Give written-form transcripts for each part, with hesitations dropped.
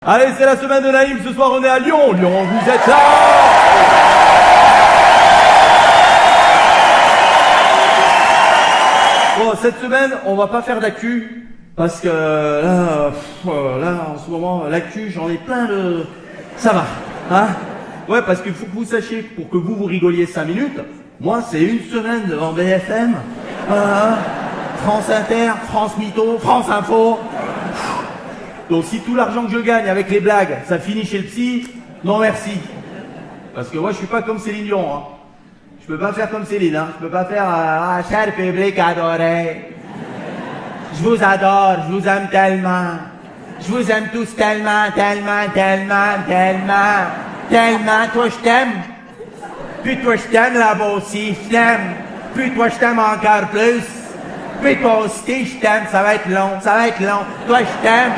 Allez, c'est la semaine de Naïm, ce soir on est à Lyon. Lyon, vous êtes là. Bon, cette semaine, on va pas faire d'actu, parce que là, en ce moment, l'actu, j'en ai plein de... Ça va, hein? Ouais, parce qu'il faut que vous sachiez, pour que vous rigoliez 5 minutes, moi, c'est une semaine devant BFM, France Inter, France Mytho, France Info. Donc si tout l'argent que je gagne avec les blagues, ça finit chez le psy, non merci. Parce que moi, je suis pas comme Céline Dion, hein. Je peux pas faire comme Céline, hein. Je peux pas faire cher public adoré. Je vous adore, je vous aime tellement. Je vous aime tous tellement, tellement, tellement, tellement, tellement. Toi, je t'aime. Puis toi, je t'aime là-bas aussi, je t'aime. Puis toi, je t'aime encore plus. Puis toi aussi, je t'aime. Ça va être long, ça va être long. Toi, je t'aime.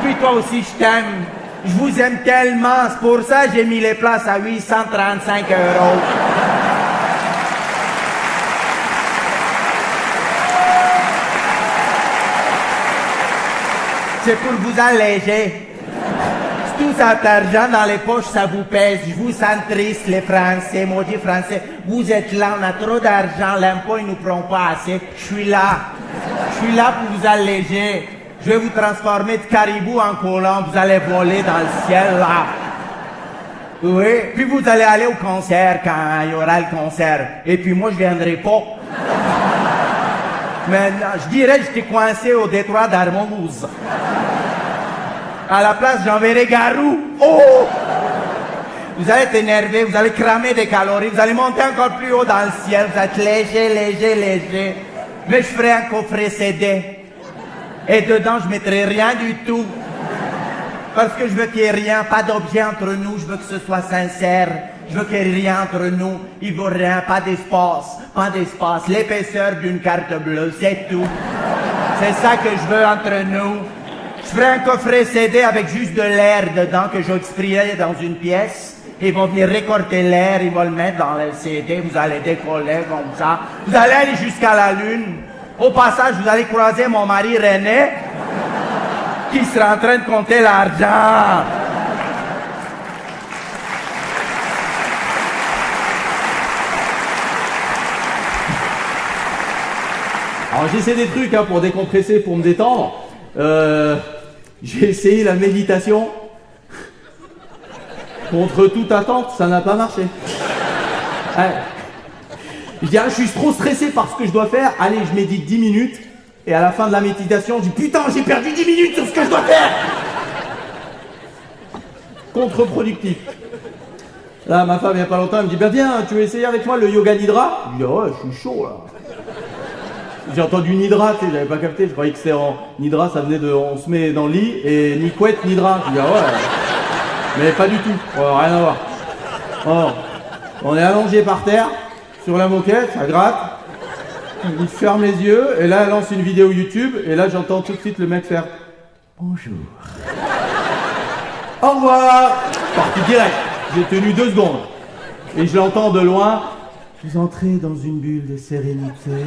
Puis toi aussi, je t'aime. Je vous aime tellement. C'est pour ça que j'ai mis les places à 835 €. C'est pour vous alléger. Si tout cet argent dans les poches, ça vous pèse. Je vous sens triste, les Français, maudits Français. Vous êtes là, on a trop d'argent, l'impôt, il nous prend pas assez. Je suis là. Je suis là pour vous alléger. Je vais vous transformer de caribou en colombe. Vous allez voler dans le ciel, là. Oui. Puis vous allez aller au concert quand il y aura le concert. Et puis moi, je viendrai pas. Mais je dirais que j'étais coincé au détroit d'Ormuz. À la place, j'enverrai Garou. Oh! Vous allez être énervé, vous allez cramer des calories, vous allez monter encore plus haut dans le ciel, vous êtes léger, léger, léger. Mais je ferai un coffret CD. Et dedans, je mettrai rien du tout. Parce que je veux qu'il n'y ait rien, pas d'objet entre nous, je veux que ce soit sincère. Je veux qu'il n'y ait rien entre nous, il vaut rien, pas d'espace, pas d'espace. L'épaisseur d'une carte bleue, c'est tout. C'est ça que je veux entre nous. Je ferai un coffret CD avec juste de l'air dedans que j'exprimerai dans une pièce. Ils vont venir récolter l'air, ils vont le mettre dans le CD, vous allez décoller comme ça. Vous allez aller jusqu'à la Lune. Au passage, vous allez croiser mon mari René, qui sera en train de compter l'argent. Alors j'essaie des trucs pour décompresser, pour me détendre. J'ai essayé la méditation. Contre toute attente, ça n'a pas marché. Ouais. Je dirais, je suis trop stressé par ce que je dois faire. Allez, je médite 10 minutes. Et à la fin de la méditation, je dis putain, j'ai perdu 10 minutes sur ce que je dois faire. Contre-productif. Là, ma femme, il n'y a pas longtemps, elle me dit, ben viens, tu veux essayer avec moi le yoga nidra? Je dis, ouais, je suis chaud là. J'ai entendu nidra, tu sais, j'avais pas capté, je croyais que c'était en nidra, ça venait de on se met dans le lit et ni couette, nidra. Je dis, ah ouais. Mais pas du tout, rien à voir. Oh. On est allongé par terre, sur la moquette, ça gratte. Il ferme les yeux, et là, elle lance une vidéo YouTube, et là, j'entends tout de suite le mec faire bonjour. Au revoir. Parti direct. J'ai tenu 2 secondes. Et je l'entends de loin. Vous entrez dans une bulle de sérénité.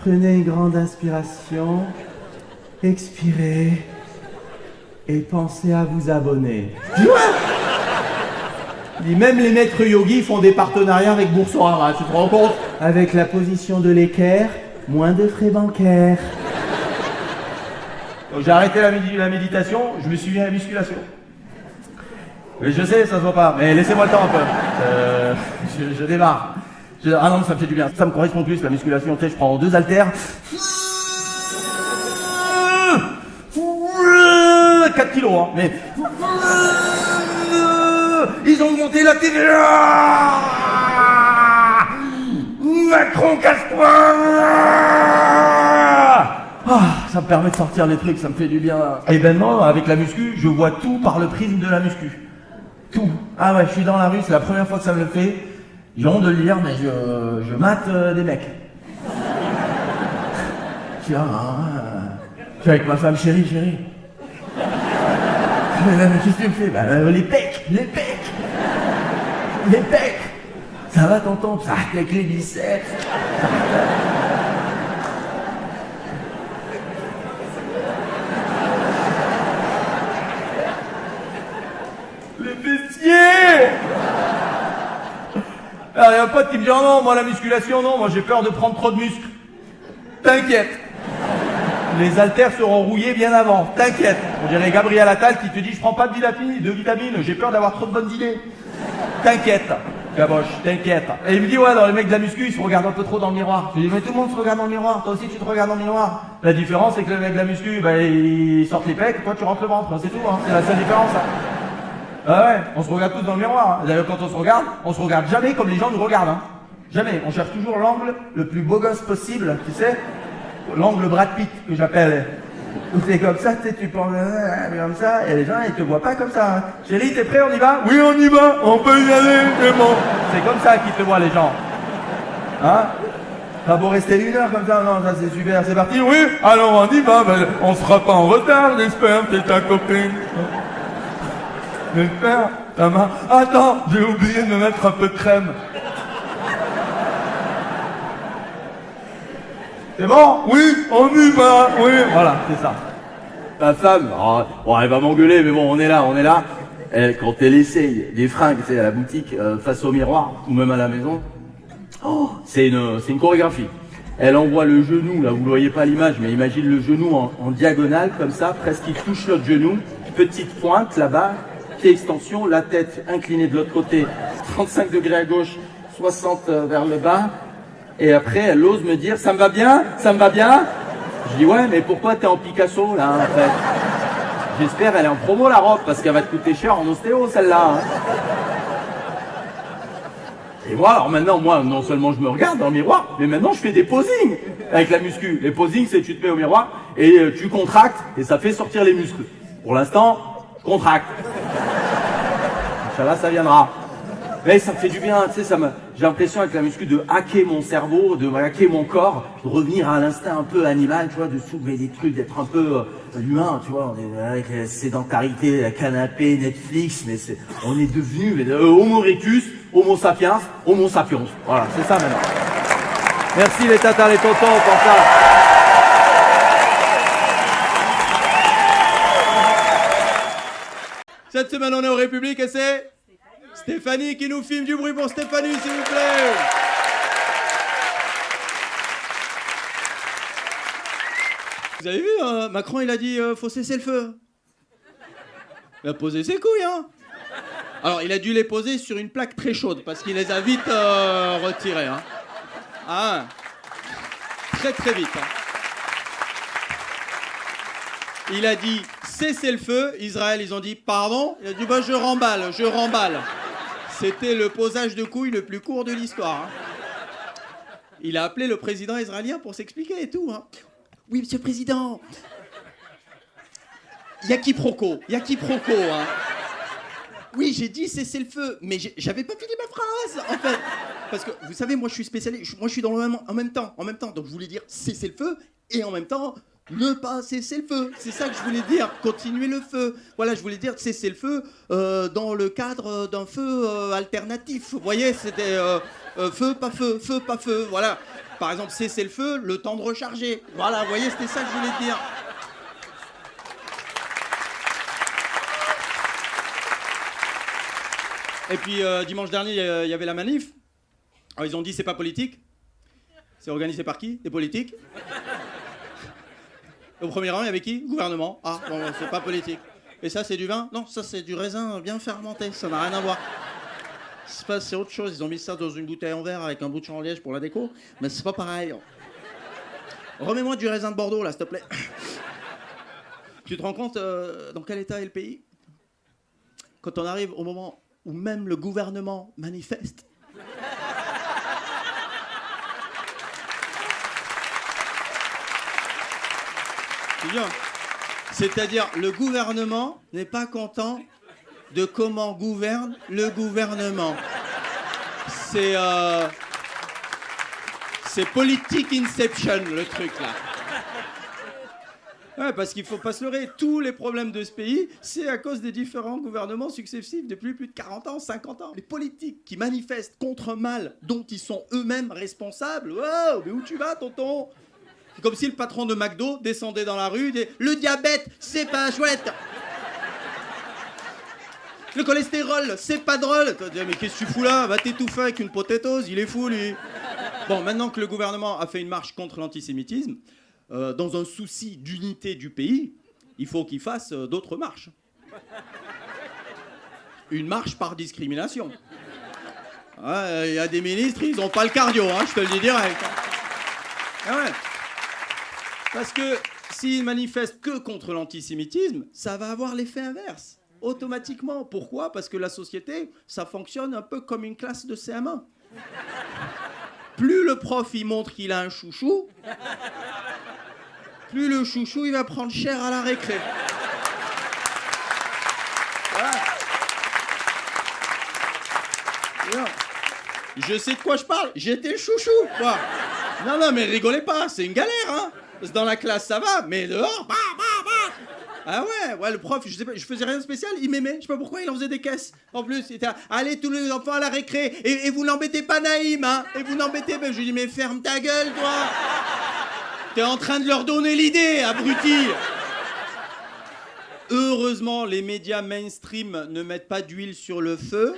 Prenez une grande inspiration. Expirez. Et pensez à vous abonner. Je dis ouais. Je dis, même les maîtres yogis font des partenariats avec Boursorama, tu te rends compte? Avec la position de l'équerre, moins de frais bancaires. Donc j'ai arrêté la méditation, je me suis mis à la musculation. Mais je sais, ça se voit pas, mais laissez-moi le temps un peu. Je démarre. Ah non, ça me fait du bien. Ça me correspond plus, la musculation. Tu sais, je prends 2 haltères. 4 kilos, hein, mais... Ils ont monté la TVA. Macron, casse-toi. Ça me permet de sortir les trucs, ça me fait du bien. Et ben non, avec la muscu, je vois tout par le prisme de la muscu. Tout. Ah ouais, je suis dans la rue, c'est la première fois que ça me le fait. J'ai honte de le dire, mais je mate des mecs. Je suis avec ma femme, chérie. Qu'est-ce que tu me fais? Les pecs. Ça va, tonton? Ça avec les biceps. Alors, il y a un pote qui me dit, oh non, moi la musculation, non, moi j'ai peur de prendre trop de muscles. T'inquiète. Les haltères seront rouillés bien avant. T'inquiète. On dirait Gabriel Attal qui te dit, je prends pas de vitamines, j'ai peur d'avoir trop de bonnes idées. T'inquiète. Gaboche, t'inquiète. Et il me dit, ouais, dans les mecs de la muscu, ils se regardent un peu trop dans le miroir. Je lui dis, mais tout le monde se regarde dans le miroir. Toi aussi, tu te regardes dans le miroir. La différence, c'est que les mecs de la muscu, bah, ils sortent les pecs, toi, tu rentres le ventre. C'est tout, hein. C'est la seule différence, hein. Ah ouais, on se regarde tous dans le miroir. Hein. D'ailleurs, quand on se regarde jamais comme les gens nous regardent. Hein. Jamais. On cherche toujours l'angle le plus beau gosse possible, tu sais. L'angle Brad Pitt, que j'appelle. Où c'est comme ça, tu sais, tu penses comme ça, et les gens, ils te voient pas comme ça. Hein. Chérie, t'es prêt, on y va? Oui, on y va, on peut y aller, c'est bon. C'est comme ça qu'ils te voient, les gens. Hein? Ça va rester 1 heure comme ça? Non, ça c'est super, c'est parti. Oui, alors on y va, ben, on sera pas en retard, j'espère, c'est ta copine. J'espère, ça m'a... Attends, j'ai oublié de me mettre un peu de crème. C'est bon? Oui, on y va, oui. Voilà, c'est ça. Ta femme, oh, bon, elle va m'engueuler, mais bon, on est là. Elle, quand elle essaye des fringues, tu sais, à la boutique, face au miroir, ou même à la maison, oh, c'est une chorégraphie. Elle envoie le genou, là, vous ne voyez pas l'image, mais imagine le genou en diagonale, comme ça, presque il touche l'autre genou, petite pointe là-bas, pied extension, la tête inclinée de l'autre côté, 35 degrés à gauche, 60 vers le bas. Et après, elle ose me dire, ça me va bien? Ça me va bien? Je dis, ouais, mais pourquoi t'es en Picasso, là, en fait? J'espère elle est en promo, la robe, parce qu'elle va te coûter cher en ostéo, celle-là. Hein. Et moi, alors maintenant, non seulement je me regarde dans le miroir, mais maintenant je fais des posings avec la muscu. Les posings, c'est tu te mets au miroir et tu contractes, et ça fait sortir les muscles. Pour l'instant, je contracte. Inch'Allah, ça viendra. Mais ça me fait du bien, tu sais, j'ai l'impression avec la muscu de hacker mon cerveau, de hacker mon corps, de revenir à l'instinct un peu animal, tu vois, de soulever des trucs, d'être un peu humain, tu vois, on est avec la sédentarité, la canapé, Netflix, mais on est devenu Homo erectus, Homo sapiens, Homo sapiens. Voilà, c'est ça maintenant. Merci les tatas, les tontons pour ça. Cette semaine, on est au République et c'est Stéphanie qui nous filme. Du bruit pour Stéphanie, s'il vous plaît. Vous avez vu, Macron, il a dit faut cesser le feu. Il a posé ses couilles, hein. Alors, il a dû les poser sur une plaque très chaude parce qu'il les a vite retirées, hein. Ah, très très vite. Hein. Il a dit cessez le feu. Israël, ils ont dit pardon. Il a dit bah je remballe. C'était le posage de couilles le plus court de l'histoire. Hein. Il a appelé le président israélien pour s'expliquer et tout. Hein. Oui, monsieur le président. Il y a quiproquo. Hein. Oui, j'ai dit cessez le feu, mais j'avais pas fini ma phrase, en fait. Parce que, vous savez, moi, je suis spécialiste. Moi, je suis dans le en même temps. Donc, je voulais dire cessez le feu et en même temps... ne pas cesser le feu, c'est ça que je voulais dire, continuer le feu. Voilà, je voulais dire cesser le feu dans le cadre d'un feu alternatif. Vous voyez, c'était feu, pas feu, voilà. Par exemple, cesser le feu, le temps de recharger. Voilà, vous voyez, c'était ça que je voulais dire. Et puis, dimanche dernier, il y avait la manif. Alors, ils ont dit, c'est pas politique. C'est organisé par qui? Des politiques. Au premier rang, il y avait qui? Gouvernement. Ah, bon, c'est pas politique. Et ça, c'est du vin? Non, ça, c'est du raisin bien fermenté. Ça n'a rien à voir. C'est autre chose. Ils ont mis ça dans une bouteille en verre avec un bout de champ en liège pour la déco. Mais c'est pas pareil. Remets-moi du raisin de Bordeaux, là, s'il te plaît. Tu te rends compte dans quel état est le pays? Quand on arrive au moment où même le gouvernement manifeste. C'est-à-dire, le gouvernement n'est pas content de comment gouverne le gouvernement. C'est politique inception, le truc, là. Ouais, parce qu'il ne faut pas se leurrer. Tous les problèmes de ce pays, c'est à cause des différents gouvernements successifs depuis plus de 40 ans, 50 ans. Les politiques qui manifestent contre un mal dont ils sont eux-mêmes responsables. Wow, mais où tu vas, tonton? C'est comme si le patron de McDo descendait dans la rue et disait « Le diabète, c'est pas chouette !» Le cholestérol, c'est pas drôle. Toi, tu dis, mais qu'est-ce que tu fous là? Va t'étouffer avec une potatoes, il est fou lui. Bon, maintenant que le gouvernement a fait une marche contre l'antisémitisme, dans un souci d'unité du pays, il faut qu'il fasse d'autres marches. Une marche par discrimination. Il y a des ministres, ils n'ont pas le cardio, hein, je te le dis direct. Ah ouais. Parce que s'ils manifestent que contre l'antisémitisme, ça va avoir l'effet inverse, automatiquement. Pourquoi? Parce que la société, ça fonctionne un peu comme une classe de CM1. Plus le prof, il montre qu'il a un chouchou, plus le chouchou, il va prendre cher à la récré. Voilà. Je sais de quoi je parle, j'étais le chouchou, quoi. Non, mais rigolez pas, c'est une galère, hein. Dans la classe, ça va, mais dehors, bah. Ah ouais, le prof, je sais pas, je faisais rien de spécial, il m'aimait, je sais pas pourquoi, il en faisait des caisses. En plus, il était allez tous les enfants à la récré, et vous n'embêtez pas Naïm, hein. Et vous n'embêtez pas, je lui dis, mais ferme ta gueule, toi. T'es en train de leur donner l'idée, abruti. Heureusement, les médias mainstream ne mettent pas d'huile sur le feu.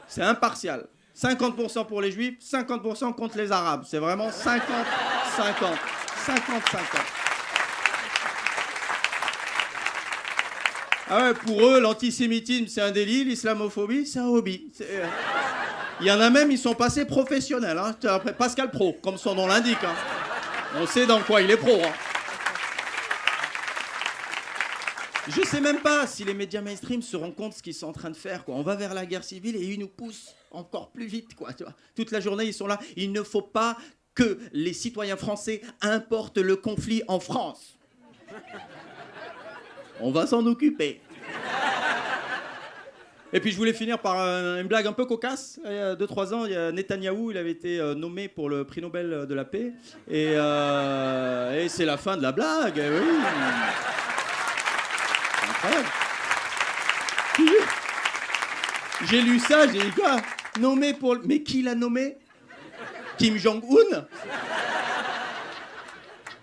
C'est impartial. 50% pour les juifs, 50% contre les arabes. C'est vraiment 50-50. 50-50. Ah ouais, pour eux, l'antisémitisme, c'est un délit, l'islamophobie, c'est un hobby. Il y en a même, ils sont passés professionnels. Hein. Après, Pascal Pro, comme son nom l'indique. Hein. On sait dans quoi il est pro. Hein. Je sais même pas si les médias mainstream se rendent compte de ce qu'ils sont en train de faire, quoi. On va vers la guerre civile et ils nous poussent encore plus vite, quoi. Tu vois. Toute la journée, ils sont là. Il ne faut pas que les citoyens français importent le conflit en France. On va s'en occuper. Et puis je voulais finir par une blague un peu cocasse. Il y a 2-3 ans, il y a Netanyahou, il avait été nommé pour le prix Nobel de la paix. Et c'est la fin de la blague, oui. Incroyable. J'ai lu ça, j'ai dit quoi? Nommé pour... Mais qui l'a nommé? Kim Jong-un?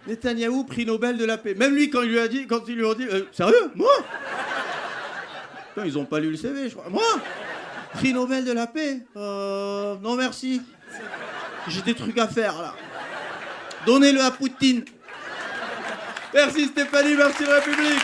Netanyahou, prix Nobel de la paix. Même lui, quand ils lui ont dit, sérieux? Moi? Putain, ils ont pas lu le CV, je crois. Moi? Prix Nobel de la paix? Non merci. J'ai des trucs à faire, là. Donnez-le à Poutine. Merci Stéphanie, merci République.